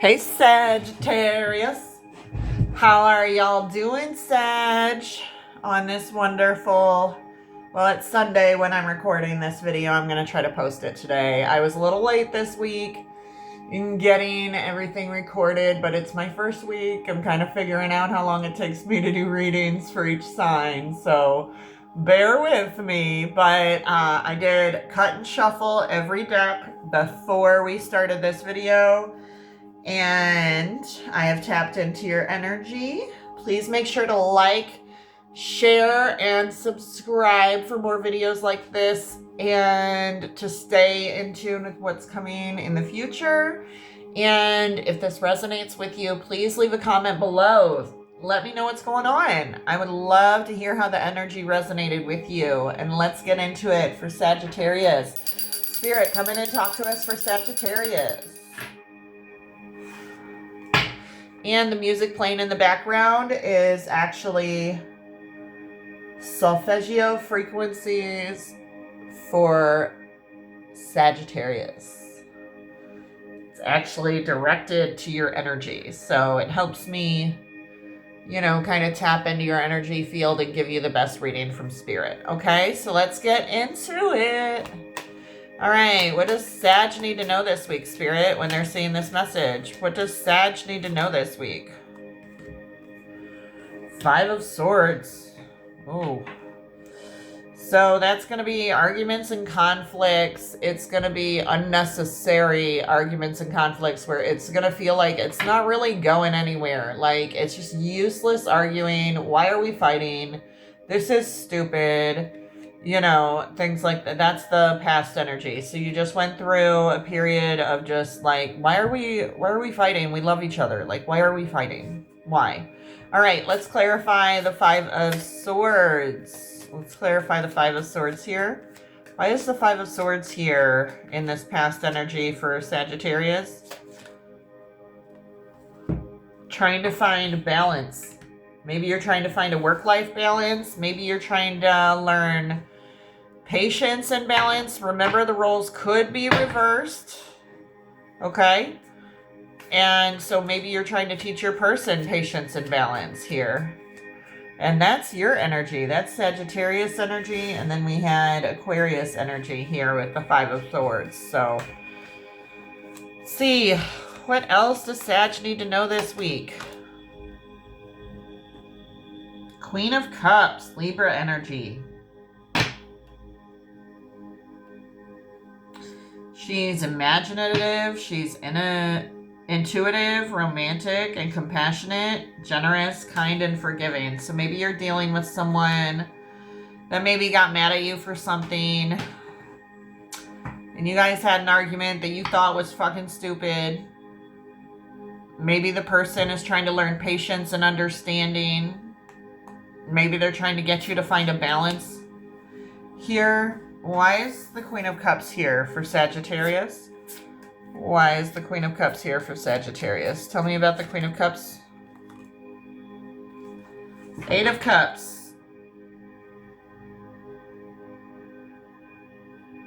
Hey Sagittarius, how are y'all doing, Sag? On this wonderful, well, it's Sunday when I'm recording this video. I'm going to try to post it today. I was a little late this week in getting everything recorded, but it's my first week. I'm kind of figuring out how long it takes me to do readings for each sign, so bear with me. But I did cut and shuffle every deck before we started this video. And I have tapped into your energy. Please make sure to like, share, and subscribe for more videos like this and to stay in tune with what's coming in the future. And if this resonates with you, please leave a comment below. Let me know what's going on. I would love to hear how the energy resonated with you. And let's get into it for Sagittarius. Spirit, come in and talk to us for Sagittarius. And the music playing in the background is actually solfeggio frequencies for Sagittarius. It's actually directed to your energy. So it helps me, you know, kind of tap into your energy field and give you the best reading from Spirit. Okay, so let's get into it. All right, what does Sag need to know this week, Spirit, when they're seeing this message? What does Sag need to know this week? Five of Swords. Oh. So that's going to be arguments and conflicts. It's going to be unnecessary arguments and conflicts where it's going to feel like it's not really going anywhere. Like, it's just useless arguing. Why are we fighting? This is stupid. You know, things like that. That's the past energy. So you just went through a period of just like, why are we fighting? We love each other. Like, why are we fighting? Why? All right, let's clarify the Five of Swords. Let's clarify the Five of Swords here. Why is the Five of Swords here in this past energy for Sagittarius? Trying to find balance. Maybe you're trying to find a work-life balance. Maybe you're trying to learn patience and balance. Remember, the roles could be reversed. Okay? And so maybe you're trying to teach your person patience and balance here. And that's your energy. That's Sagittarius energy. And then we had Aquarius energy here with the Five of Swords. So, let's see. What else does Sag need to know this week? Queen of Cups, Libra energy. She's imaginative, she's intuitive, romantic, and compassionate, generous, kind, and forgiving. So maybe you're dealing with someone that maybe got mad at you for something, and you guys had an argument that you thought was fucking stupid. Maybe the person is trying to learn patience and understanding. Maybe they're trying to get you to find a balance here. Why is the Queen of Cups here for Sagittarius? Why is the Queen of Cups here for Sagittarius? Tell me about the Queen of Cups. Eight of Cups.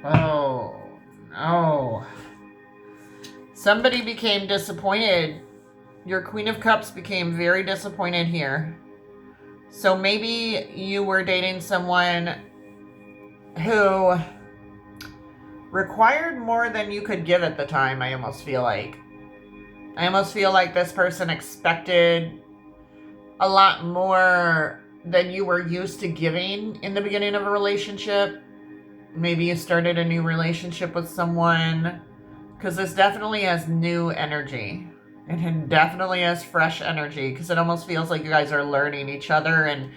Oh, no. Somebody became disappointed. Your Queen of Cups became very disappointed here. So maybe you were dating someone who required more than you could give at the time, I almost feel like. I almost feel like this person expected a lot more than you were used to giving in the beginning of a relationship. Maybe you started a new relationship with someone, because this definitely has new energy. It definitely has fresh energy, because it almost feels like you guys are learning each other, and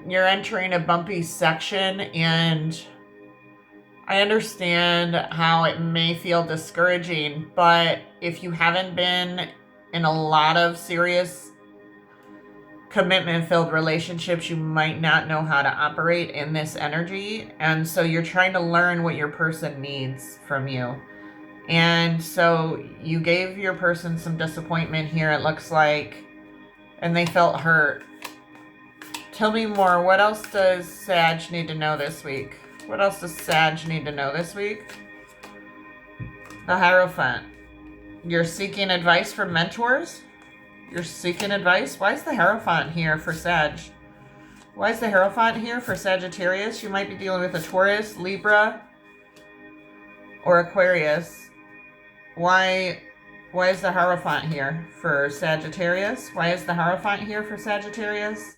you're entering a bumpy section, and I understand how it may feel discouraging, but if you haven't been in a lot of serious commitment-filled relationships, you might not know how to operate in this energy, and so you're trying to learn what your person needs from you. And so you gave your person some disappointment here, it looks like, and they felt hurt. Tell me more. What else does Sag need to know this week? What else does Sag need to know this week? The Hierophant. You're seeking advice from mentors? You're seeking advice? Why is the Hierophant here for Sag? Why is the Hierophant here for Sagittarius? You might be dealing with a Taurus, Libra, or Aquarius. Why is the Hierophant here for Sagittarius? Why is the Hierophant here for Sagittarius?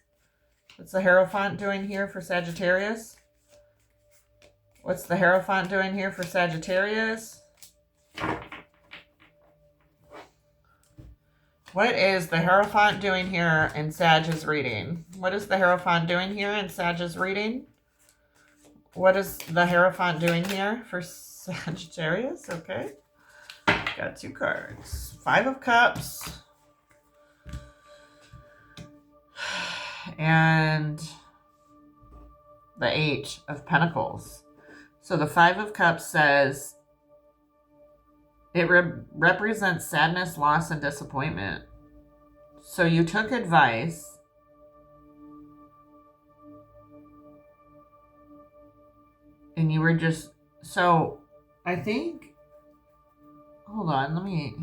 What's the Hierophant doing here for Sagittarius? What's the Hierophant doing here for Sagittarius? What is the Hierophant doing here in Sag's reading? What is the Hierophant doing here in Sag's reading? What is the Hierophant doing here for Sagittarius? Okay. Got 2 cards. 5 of Cups. And the 8 of Pentacles. So the 5 of Cups says it represents sadness, loss, and disappointment. So you took advice. And you were just, so I think, hold on, let me,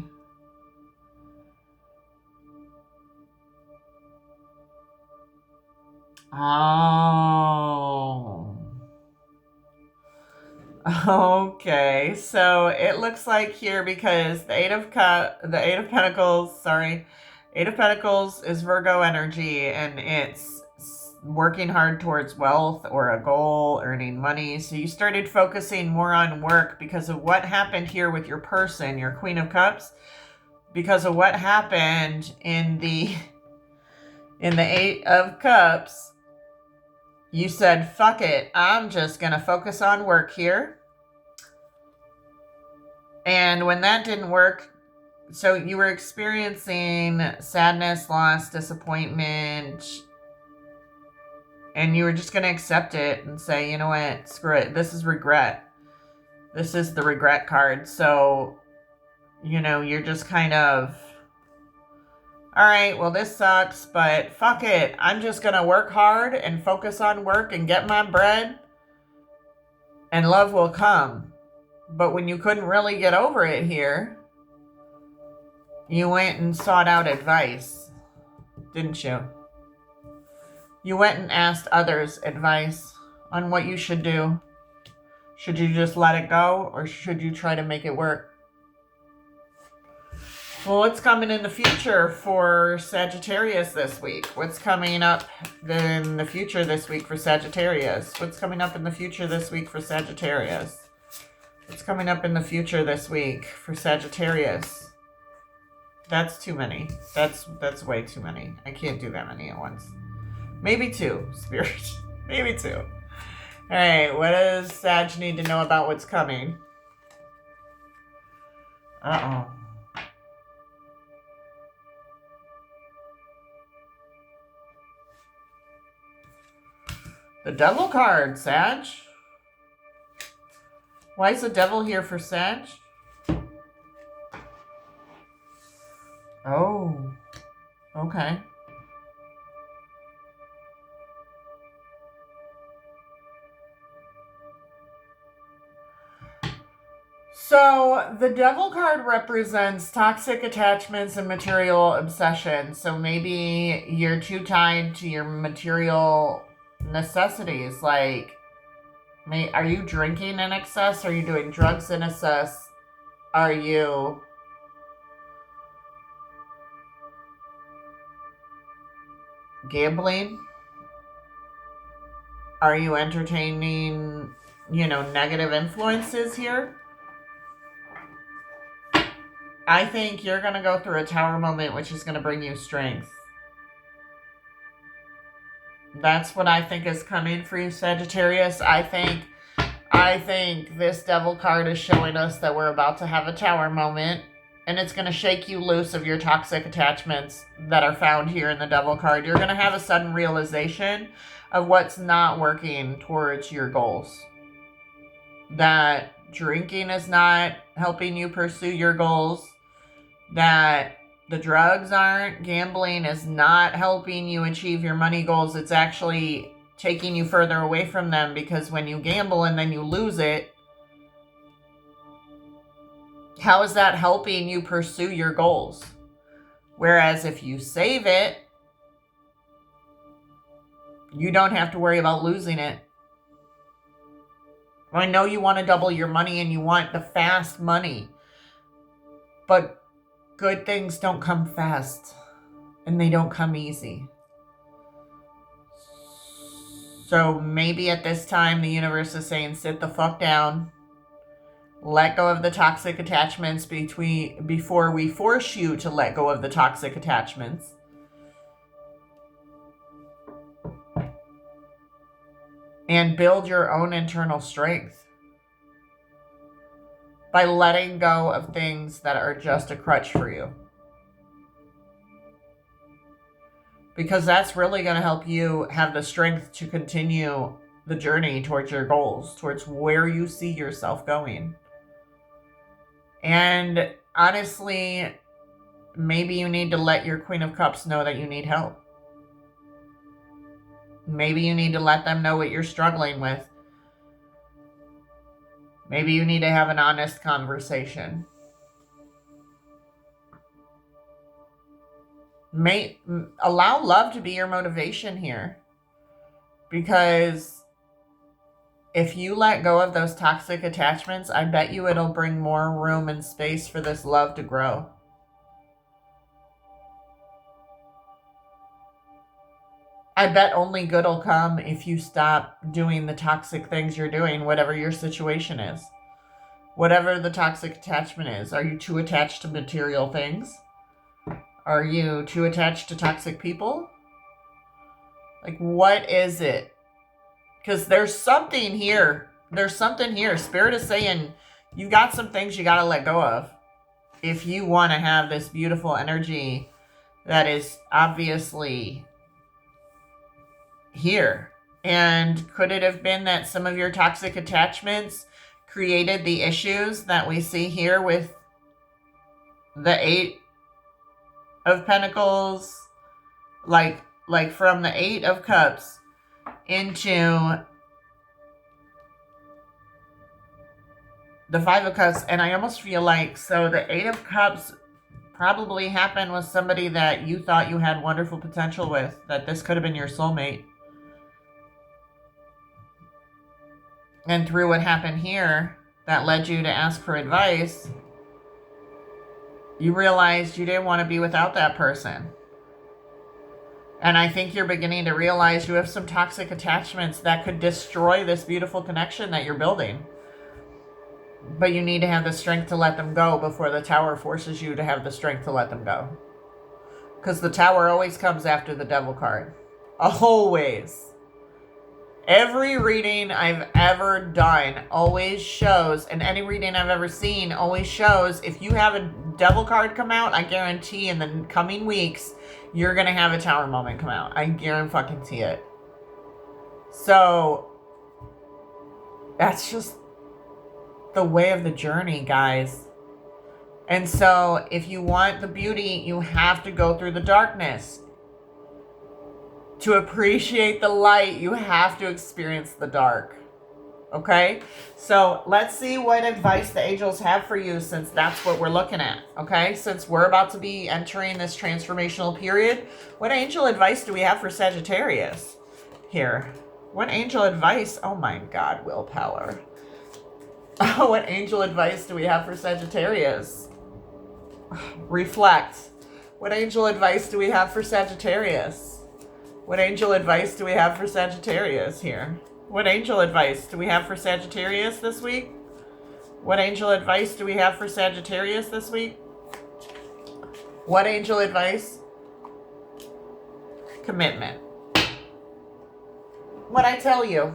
oh, okay, so it looks like here, because the Eight of Pentacles, sorry, Eight of Pentacles is Virgo energy, and it's working hard towards wealth or a goal, earning money. So you started focusing more on work because of what happened here with your person, your Queen of Cups, because of what happened in the Eight of Cups. You said, fuck it, I'm just going to focus on work here. And when that didn't work, so you were experiencing sadness, loss, disappointment, and you were just going to accept it and say, you know what, screw it. This is regret. This is the regret card. So, you know, you're just kind of, all right, well, this sucks, but fuck it. I'm just going to work hard and focus on work and get my bread, and love will come. But when you couldn't really get over it here, you went and sought out advice, didn't you? You went and asked others advice on what you should do. Should you just let it go, or should you try to make it work? Well, what's coming in the future for Sagittarius this week? What's coming up in the future this week for Sagittarius? What's coming up in the future this week for Sagittarius? What's coming up in the future this week for Sagittarius? That's too many. That's way too many. I can't do that many at once. Maybe 2, Spirit. Maybe 2. All right, what does Sag need to know about what's coming? Uh-oh. The Devil card, Sag. Why is the Devil here for Sag? Oh, okay. So the Devil card represents toxic attachments and material obsession. So maybe you're too tied to your material necessities. Like, are you drinking in excess? Are you doing drugs in excess? Are you gambling? Are you entertaining, you know, negative influences here? I think you're going to go through a Tower moment, which is going to bring you strength. That's what I think is coming for you, Sagittarius. I think this Devil card is showing us that we're about to have a Tower moment, and it's going to shake you loose of your toxic attachments that are found here in the Devil card. You're going to have a sudden realization of what's not working towards your goals. That drinking is not helping you pursue your goals. That the drugs aren't, gambling is not helping you achieve your money goals. It's actually taking you further away from them, because when you gamble and then you lose it, How is that helping you pursue your goals? Whereas if you save it, you don't have to worry about losing it. I know you want to double your money and you want the fast money, but good things don't come fast and they don't come easy. So maybe at this time the universe is saying, sit the fuck down. Let go of the toxic attachments before we force you to let go of the toxic attachments. And build your own internal strength by letting go of things that are just a crutch for you. Because that's really going to help you have the strength to continue the journey towards your goals, towards where you see yourself going. And honestly, maybe you need to let your Queen of Cups know that you need help. Maybe you need to let them know what you're struggling with. Maybe you need to have an honest conversation. Allow love to be your motivation here. Because if you let go of those toxic attachments, I bet you it'll bring more room and space for this love to grow. I bet only good will come if you stop doing the toxic things you're doing, whatever your situation is. Whatever the toxic attachment is. Are you too attached to material things? Are you too attached to toxic people? Like, what is it? Because there's something here. There's something here. Spirit is saying you got some things you got to let go of if you want to have this beautiful energy that is obviously here. And could it have been that some of your toxic attachments created the issues that we see here with the 8 of Pentacles, like from the 8 of Cups into the 5 of Cups? And I almost feel like, so the 8 of Cups probably happened with somebody that you thought you had wonderful potential with, that this could have been your soulmate. And through what happened here that led you to ask for advice, you realized you didn't want to be without that person. And I think you're beginning to realize you have some toxic attachments that could destroy this beautiful connection that you're building. But you need to have the strength to let them go before the Tower forces you to have the strength to let them go. Because the Tower always comes after the Devil card. Always. Every reading I've ever done always shows, and any reading I've ever seen always shows, if you have a Devil card come out, I guarantee in the coming weeks, you're going to have a Tower moment come out. I guarantee it. So, that's just the way of the journey, guys. And so, if you want the beauty, you have to go through the darkness. To appreciate the light, you have to experience the dark. Okay? So let's see what advice the angels have for you, since that's what we're looking at. Okay? Since we're about to be entering this transformational period, what angel advice do we have for Sagittarius here? What angel advice? Oh my God, willpower. What angel advice do we have for Sagittarius? Reflect. What angel advice do we have for Sagittarius? What angel advice do we have for Sagittarius here? What angel advice do we have for Sagittarius this week? What angel advice do we have for Sagittarius this week? What angel advice? Commitment. What'd I tell you?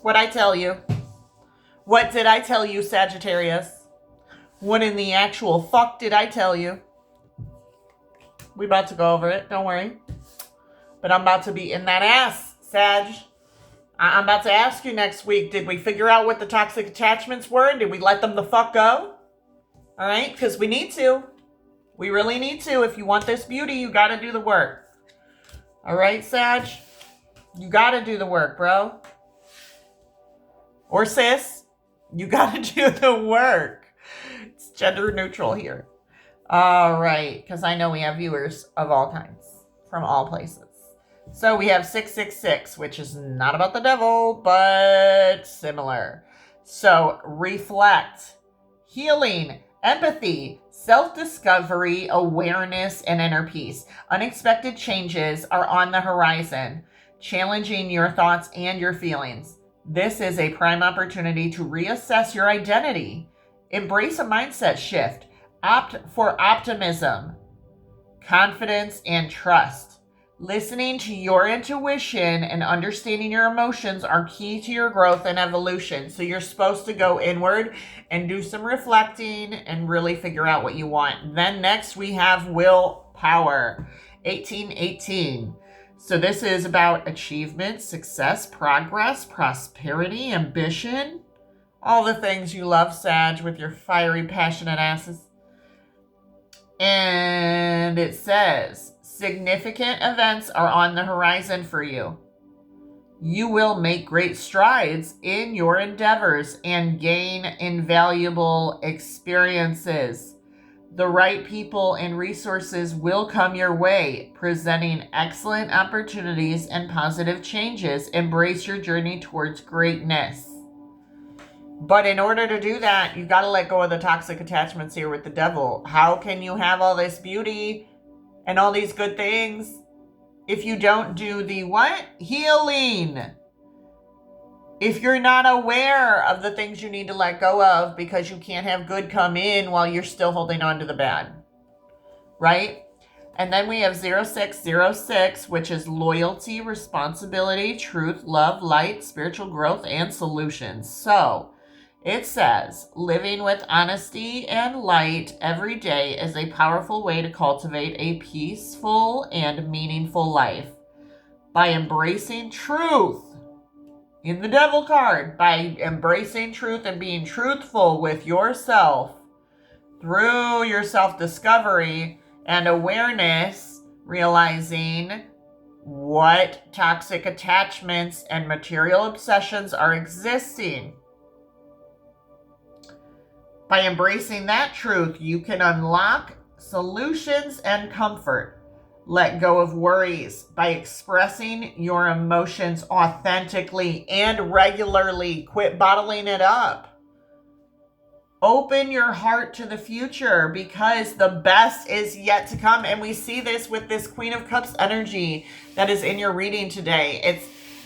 What'd I tell you? What did I tell you, Sagittarius? What in the actual fuck did I tell you? We about to go over it, don't worry. But I'm about to be in that ass, Sag. I'm about to ask you next week, did we figure out what the toxic attachments were? Did we let them the fuck go? All right? Because we need to. We really need to. If you want this beauty, you got to do the work. All right, Sag? You got to do the work, bro. Or sis, you got to do the work. gender neutral here. All right, because I know we have viewers of all kinds from all places. So we have 666, which is not about the devil, but similar. So reflect, healing, empathy, self-discovery, awareness, and inner peace. Unexpected changes are on the horizon, challenging your thoughts and your feelings. This is a prime opportunity to reassess your identity, embrace a mindset shift, opt for optimism, confidence, and trust. Listening to your intuition and understanding your emotions are key to your growth and evolution. So you're supposed to go inward and do some reflecting and really figure out what you want. Then next we have Willpower, 1818. So this is about achievement, success, progress, prosperity, ambition. All the things you love, Sag, with your fiery, passionate asses. And it says, significant events are on the horizon for you. You will make great strides in your endeavors and gain invaluable experiences. The right people and resources will come your way, presenting excellent opportunities and positive changes. Embrace your journey towards greatness. But in order to do that, you got to let go of the toxic attachments here with the devil. How can you have all this beauty and all these good things if you don't do the what? Healing. If you're not aware of the things you need to let go of, because you can't have good come in while you're still holding on to the bad. Right? And then we have 0606, which is loyalty, responsibility, truth, love, light, spiritual growth, and solutions. So it says, living with honesty and light every day is a powerful way to cultivate a peaceful and meaningful life. By embracing truth, in the devil card, by embracing truth and being truthful with yourself through your self-discovery and awareness, realizing what toxic attachments and material obsessions are existing. By embracing that truth, you can unlock solutions and comfort. Let go of worries by expressing your emotions authentically and regularly. Quit bottling it up. Open your heart to the future, because the best is yet to come. And we see this with this Queen of Cups energy that is in your reading today.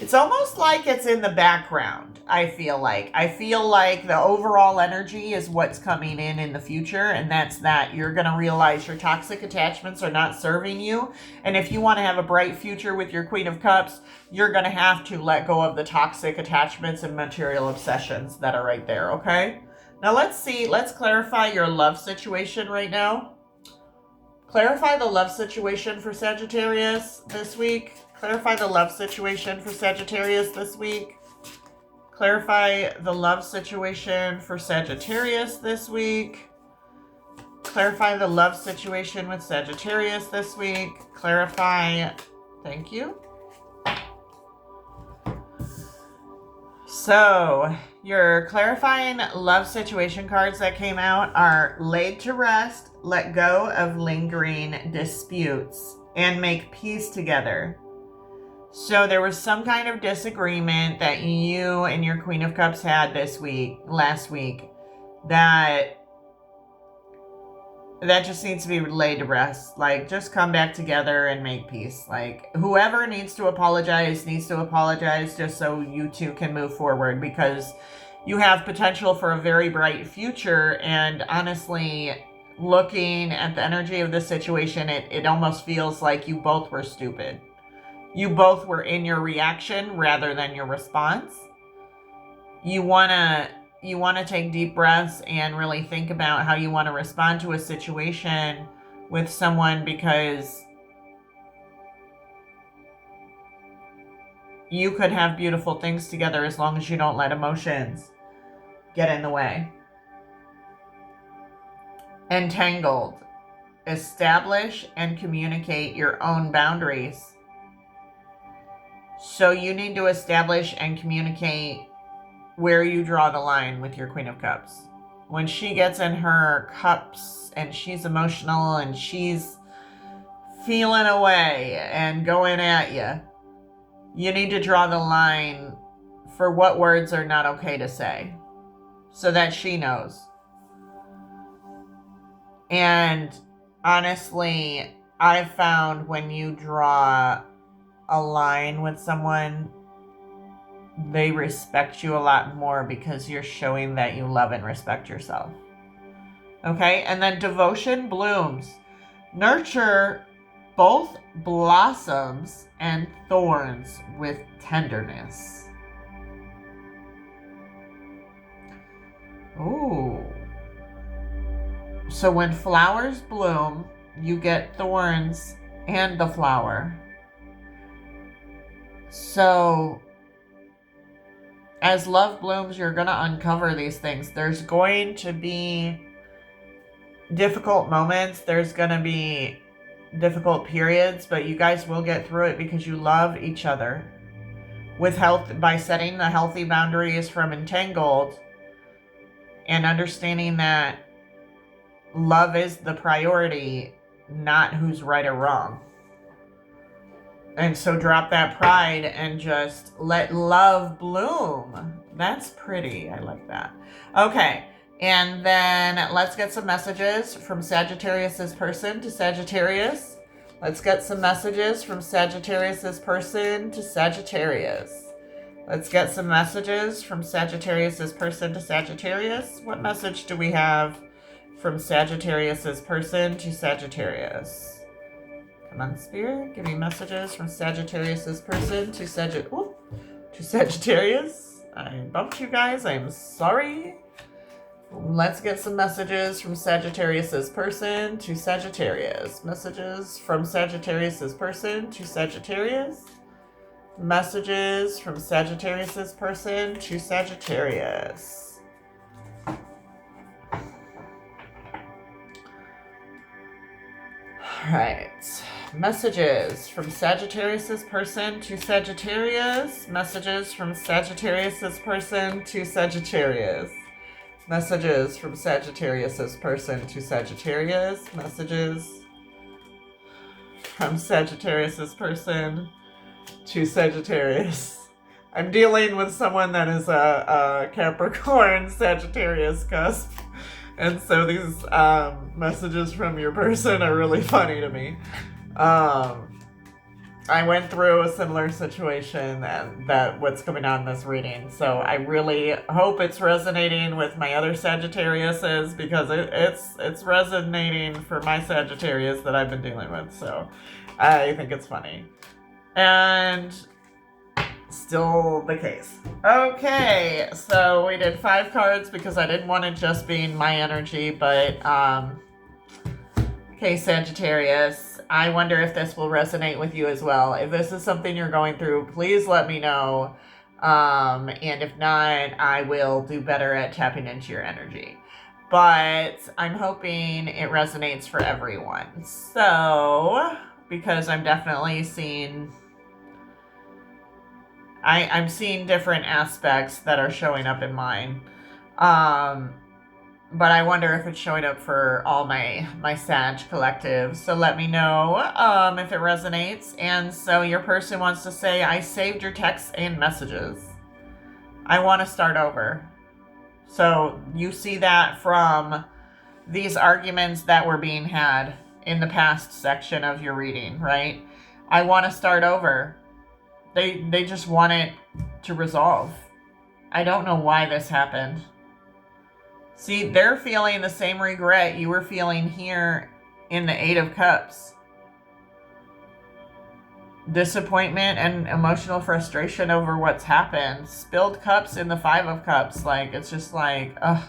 It's almost like it's in the background, I feel like. I feel like the overall energy is what's coming in the future, and that's that you're going to realize your toxic attachments are not serving you. And if you want to have a bright future with your Queen of Cups, you're going to have to let go of the toxic attachments and material obsessions that are right there, okay? Now let's clarify your love situation right now. Clarify the love situation for Sagittarius this week. Clarify the love situation for Sagittarius this week. Clarify the love situation for Sagittarius this week. Clarify the love situation with Sagittarius this week. Clarify. Thank you. So, your clarifying love situation cards that came out are laid to rest, let go of lingering disputes, and make peace together. So there was some kind of disagreement that you and your Queen of Cups had last week, that just needs to be laid to rest. Like, just come back together and make peace. Like, whoever needs to apologize just so you two can move forward, because you have potential for a very bright future. And honestly, looking at the energy of the situation, it almost feels like you both were stupid. You both were in your reaction rather than your response. You want to take deep breaths and really think about how you want to respond to a situation with someone, because you could have beautiful things together as long as you don't let emotions get in the way. Entangled. Establish and communicate your own boundaries. So you need to establish and communicate where you draw the line with your Queen of Cups. when she gets in her cups and she's emotional and she's feeling away and going at you, you need to draw the line for what words are not okay to say so that she knows. And honestly, I've found when you draw a line with someone, they respect you a lot more because you're showing that you love and respect yourself. Okay, and then devotion blooms. Nurture both blossoms and thorns with tenderness. Ooh. So when flowers bloom, you get thorns and the flower. So as love blooms, you're going to uncover these things. There's going to be difficult moments. There's going to be difficult periods, but you guys will get through it because you love each other. With health, by setting the healthy boundaries from entangled and understanding that love is the priority, not who's right or wrong. And so drop that pride and just let love bloom. That's pretty. I like that. Okay. And then let's get some messages from Sagittarius's person to Sagittarius. Let's get some messages from Sagittarius's person to Sagittarius. Let's get some messages from Sagittarius's person to Sagittarius. What message do we have from Sagittarius's person to Sagittarius? Come on, Spirit, give me messages from Sagittarius's person to Sagittarius. I bumped you guys. I'm sorry. Let's get some messages from Sagittarius's person to Sagittarius. Messages from Sagittarius's person to Sagittarius. Messages from Sagittarius's person to Sagittarius. All right. Messages from Sagittarius's person to Sagittarius. Messages from Sagittarius's person to Sagittarius. Messages from Sagittarius's person to Sagittarius. Messages from Sagittarius's person to Sagittarius. I'm dealing with someone that is a Capricorn Sagittarius cusp. And so these messages from your person are really funny to me. I went through a similar situation that what's coming on in this reading. So I really hope it's resonating with my other Sagittariuses because it's resonating for my Sagittarius that I've been dealing with. So I think it's funny. And still the case. Okay, so we did 5 cards because I didn't want it just being my energy, but okay, Sagittarius, I wonder if this will resonate with you as well. If this is something you're going through, please let me know. And if not, I will do better at tapping into your energy. But I'm hoping it resonates for everyone. So, because I'm definitely seeing I'm seeing different aspects that are showing up in mine. But I wonder if it's showing up for all my Sag collective. So let me know if it resonates. And so your person wants to say, I saved your texts and messages. I want to start over. So you see that from these arguments that were being had in the past section of your reading, right? I want to start over. They just want it to resolve. I don't know why this happened. See, they're feeling the same regret you were feeling here in the 8 of Cups. Disappointment and emotional frustration over what's happened. Spilled cups in the 5 of Cups. Like, it's just like, ugh.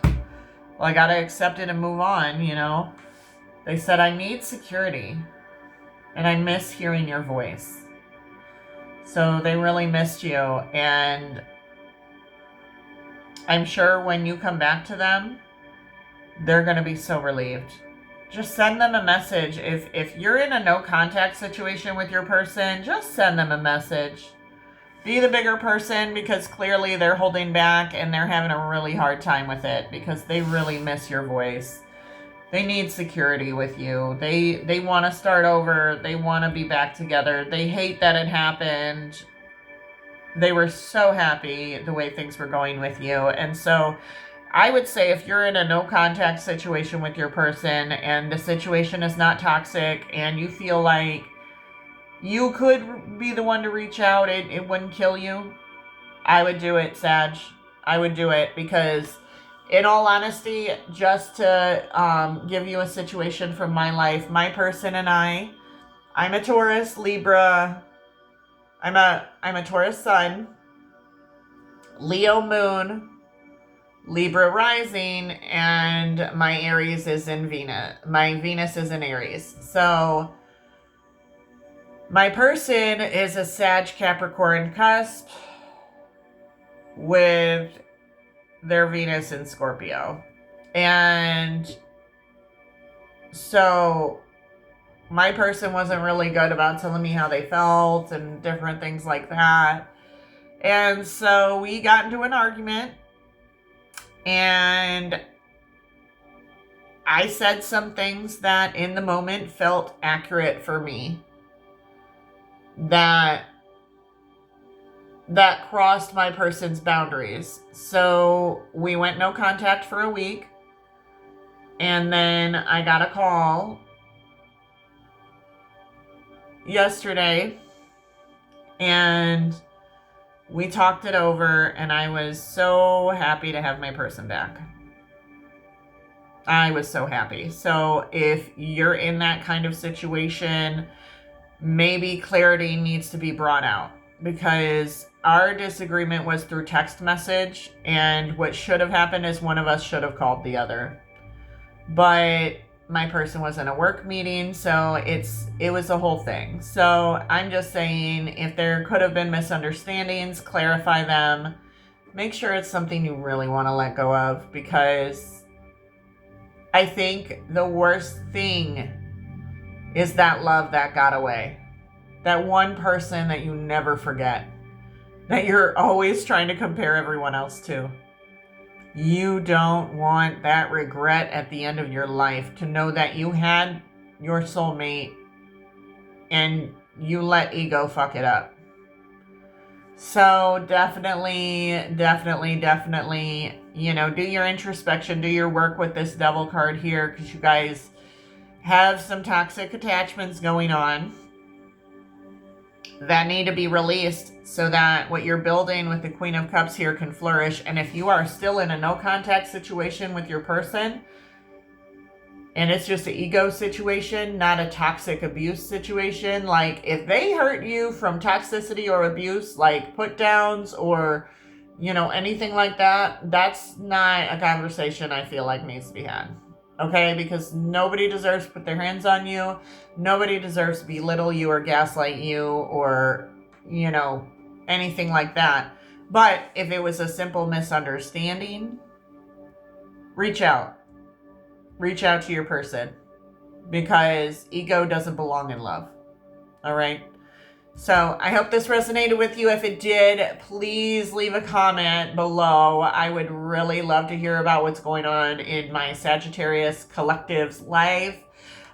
Well, I gotta accept it and move on, you know? They said, I need security. And I miss hearing your voice. So they really missed you, and I'm sure when you come back to them, they're going to be so relieved. Just send them a message. If you're in a no contact situation with your person, just send them a message. Be the bigger person, because clearly they're holding back and they're having a really hard time with it because they really miss your voice. They need security with you. They want to start over. They want to be back together. They hate that it happened. They were so happy the way things were going with you. And so I would say if you're in a no contact situation with your person and the situation is not toxic and you feel like you could be the one to reach out, it wouldn't kill you, I would do it, Sag. I would do it because, in all honesty, just to give you a situation from my life, my person and I'm a Taurus, Libra, I'm a Taurus sun, Leo moon, Libra rising, and my Aries is in Venus. My Venus is in Aries. So my person is a Sag Capricorn cusp with their Venus in Scorpio. And so my person wasn't really good about telling me how they felt and different things like that. And so we got into an argument and I said some things that in the moment felt accurate for me. That crossed my person's boundaries. So we went no contact for a week. And then I got a call yesterday and we talked it over and I was so happy to have my person back. I was so happy. So if you're in that kind of situation, maybe clarity needs to be brought out, because our disagreement was through text message, and what should have happened is one of us should have called the other. But my person was in a work meeting, so it was a whole thing. So I'm just saying, if there could have been misunderstandings, clarify them. Make sure it's something you really want to let go of, because I think the worst thing is that love that got away. That one person that you never forget. That you're always trying to compare everyone else to. You don't want that regret at the end of your life, to know that you had your soulmate and you let ego fuck it up. So definitely, you know, do your introspection, do your work with this devil card here, because you guys have some toxic attachments going on that need to be released so that what you're building with the Queen of Cups here can flourish. And if you are still in a no contact situation with your person and it's just an ego situation, not a toxic abuse situation, like if they hurt you from toxicity or abuse, like put downs or, you know, anything like that, that's not a conversation I feel like needs to be had. Okay, because nobody deserves to put their hands on you. Nobody deserves to belittle you or gaslight you or, you know, anything like that. But if it was a simple misunderstanding, reach out. Reach out to your person, because ego doesn't belong in love. All right? So I hope this resonated with you. If it did, please leave a comment below. I would really love to hear about what's going on in my Sagittarius Collective's life.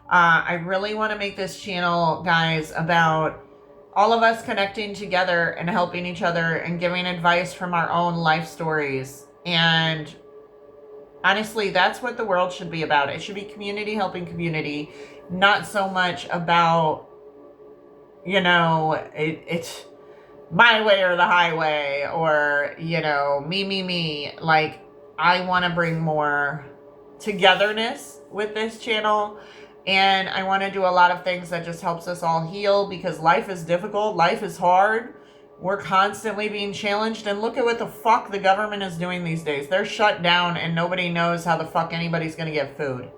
I really want to make this channel, guys, about all of us connecting together and helping each other and giving advice from our own life stories. And honestly, that's what the world should be about. It should be community helping community, not so much about, you know, it's my way or the highway, or, you know, me. Like, I want to bring more togetherness with this channel. And I want to do a lot of things that just helps us all heal, because life is difficult. Life is hard. We're constantly being challenged. And look at what the fuck the government is doing these days. They're shut down and nobody knows how the fuck anybody's going to get food.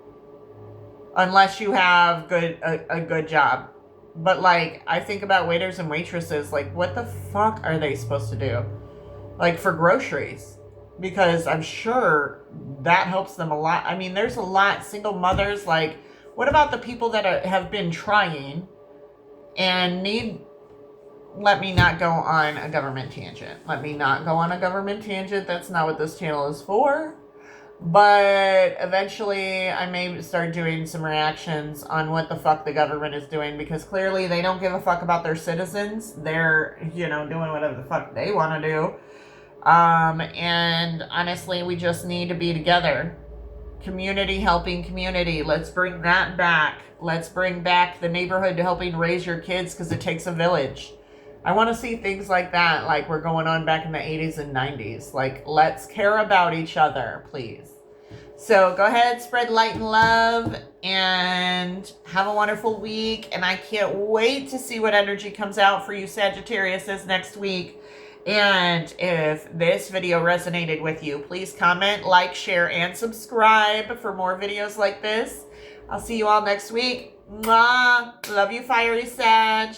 Unless you have a good job. But, like, I think about waiters and waitresses, like, what the fuck are they supposed to do? Like, for groceries. Because I'm sure that helps them a lot. I mean, there's a lot. Single mothers, like, what about the people that have been trying and need let me not go on a government tangent. Let me not go on a government tangent. That's not what this channel is for. But eventually I may start doing some reactions on what the fuck the government is doing, because clearly they don't give a fuck about their citizens. They're, you know, doing whatever the fuck they want to do. And honestly, we just need to be together. Community helping community. Let's bring that back. Let's bring back the neighborhood to helping raise your kids, because it takes a village. I want to see things like that, like we're going on back in the 80s and 90s. Like, let's care about each other, please. So go ahead, spread light and love, and have a wonderful week. And I can't wait to see what energy comes out for you Sagittariuses next week. And if this video resonated with you, please comment, like, share, and subscribe for more videos like this. I'll see you all next week. Mwah! Love you, fiery Sag.